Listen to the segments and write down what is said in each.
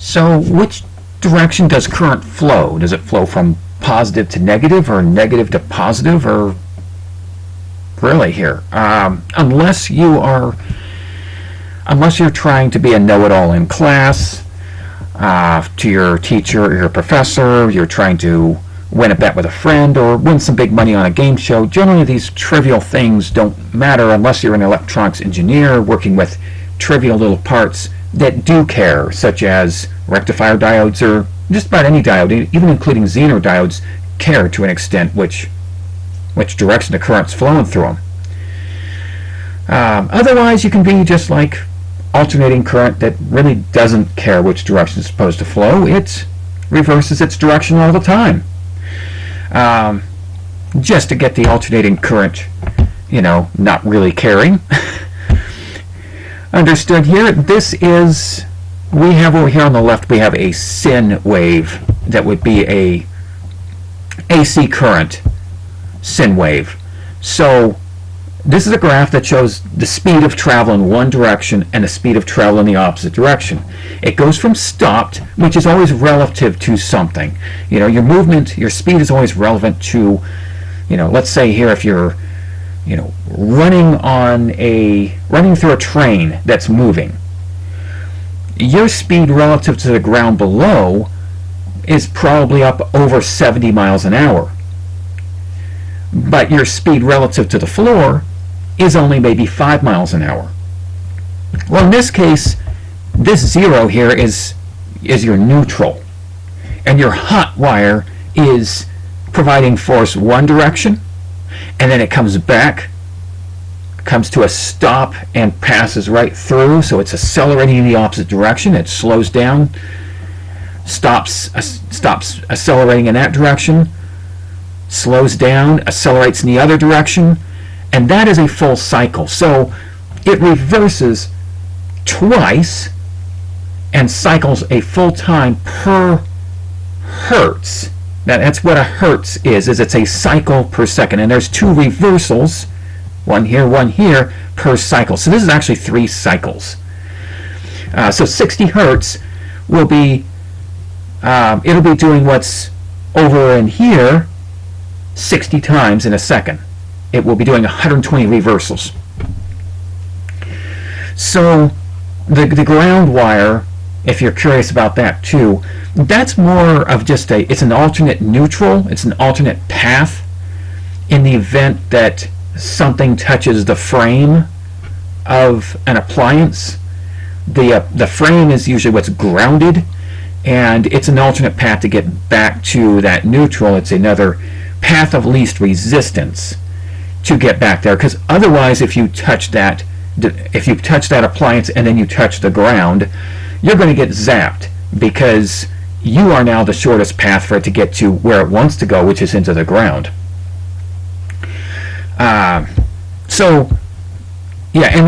So which direction does current flow? Does it flow from positive to negative or negative to positive, or really here? Unless you're trying to be a know-it-all in class, to your teacher or your professor, you're trying to win a bet with a friend or win some big money on a game show. Generally, these trivial things don't matter unless you're an electronics engineer working with trivial little parts that do care, such as rectifier diodes or just about any diode, even including Zener diodes, care to an extent which direction the current's flowing through them. Otherwise, you can be just like alternating current that really doesn't care which direction it's supposed to flow. It reverses its direction all the time. Just to get the alternating current, not really caring. Understood here. We have over here on the left, we have a sin wave that would be a AC current sin wave. So this is a graph that shows the speed of travel in one direction and the speed of travel in the opposite direction. It goes from stopped, which is always relative to something. Your movement, your speed is always relevant to, let's say here if you're, running through a train that's moving. Your speed relative to the ground below is probably up over 70 miles an hour. But your speed relative to the floor is only maybe 5 miles an hour. Well, in this case, this zero here is your neutral. And your hot wire is providing force one direction, and then it comes back, comes to a stop, and passes right through. So it's accelerating in the opposite direction. It slows down, stops accelerating in that direction, slows down, accelerates in the other direction, and that is a full cycle. So it reverses twice and cycles a full time per hertz. Now that's what a hertz is it's a cycle per second, and there's two reversals, one here, per cycle. So this is actually 3 cycles. So 60 hertz will be, it'll be doing what's over in here 60 times in a second. It will be doing 120 reversals. So the ground wire, if you're curious about that too, that's more of just it's an alternate neutral, it's an alternate path in the event that something touches the frame of an appliance. The frame is usually what's grounded, and it's an alternate path to get back to that neutral. It's another path of least resistance to get back there, because otherwise if you touch that appliance and then you touch the ground, you're going to get zapped, because you are now the shortest path for it to get to where it wants to go, which is into the ground. And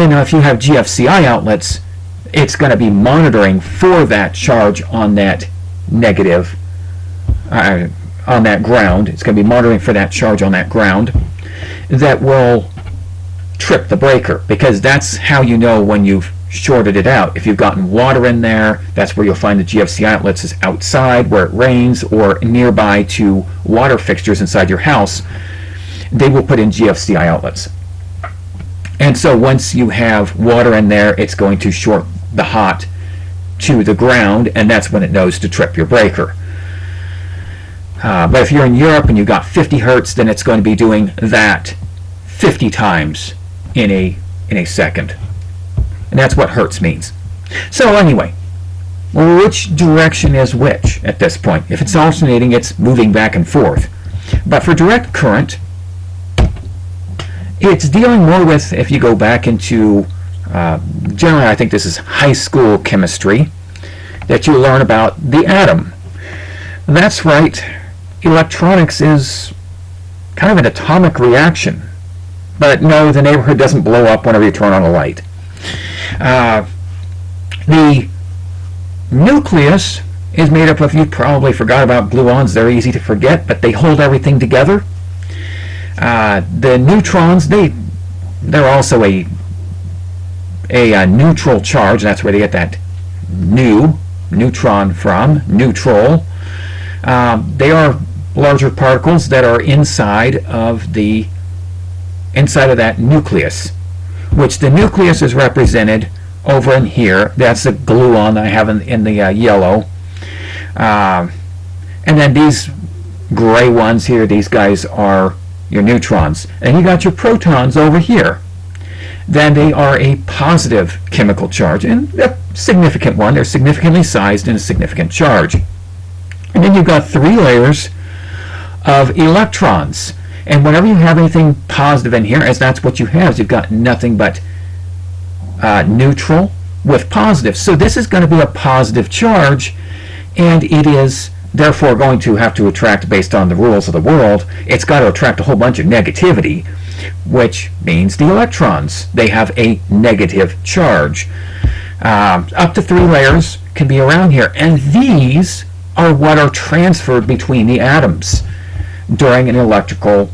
then if you have GFCI outlets, it's going to be monitoring for that charge on that negative, on that ground. It's going to be monitoring for that charge on that ground that will trip the breaker, because that's how you know when you've shorted it out. If you've gotten water in there, that's where you'll find the GFCI outlets is outside where it rains or nearby to water fixtures inside your house. They will put in GFCI outlets. And so once you have water in there, it's going to short the hot to the ground, and that's when it knows to trip your breaker. But if you're in Europe and you've got 50 hertz, then it's going to be doing that 50 times in a second. And that's what hertz means. So anyway, which direction is which at this point? If it's alternating, it's moving back and forth. But for direct current, it's dealing more with, if you go back into, generally I think this is high school chemistry, that you learn about the atom. That's right, electronics is kind of an atomic reaction. But no, the neighborhood doesn't blow up whenever you turn on a light. The nucleus is made up of, you probably forgot about gluons, they're easy to forget, but they hold everything together. The neutrons, they're also a neutral charge. That's where they get that neutron from, neutral. They are larger particles that are inside of that nucleus, which the nucleus is represented over in here. That's the gluon I have in the yellow. And then these gray ones here, these guys are your neutrons. And you got your protons over here. Then they are a positive chemical charge, and a significant one. They're significantly sized and a significant charge. And then you've got 3 layers of electrons. And whenever you have anything positive in here, as that's what you have, you've got nothing but neutral with positive. So this is going to be a positive charge, and it is therefore going to have to attract, based on the rules of the world, it's got to attract a whole bunch of negativity, which means the electrons, they have a negative charge. Up to 3 layers can be around here, and these are what are transferred between the atoms during an electrical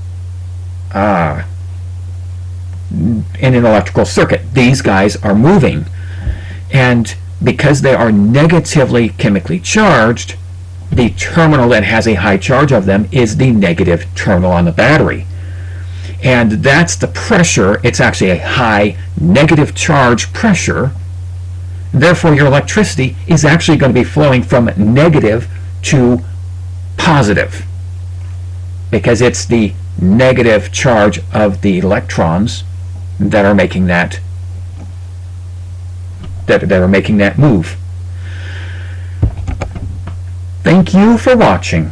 circuit. These guys are moving, and because they are negatively chemically charged, the terminal that has a high charge of them is the negative terminal on the battery. And that's the pressure. It's actually a high negative charge pressure. Therefore, your electricity is actually going to be flowing from negative to positive, because it's the negative charge of the electrons that are making that move. Thank you for watching.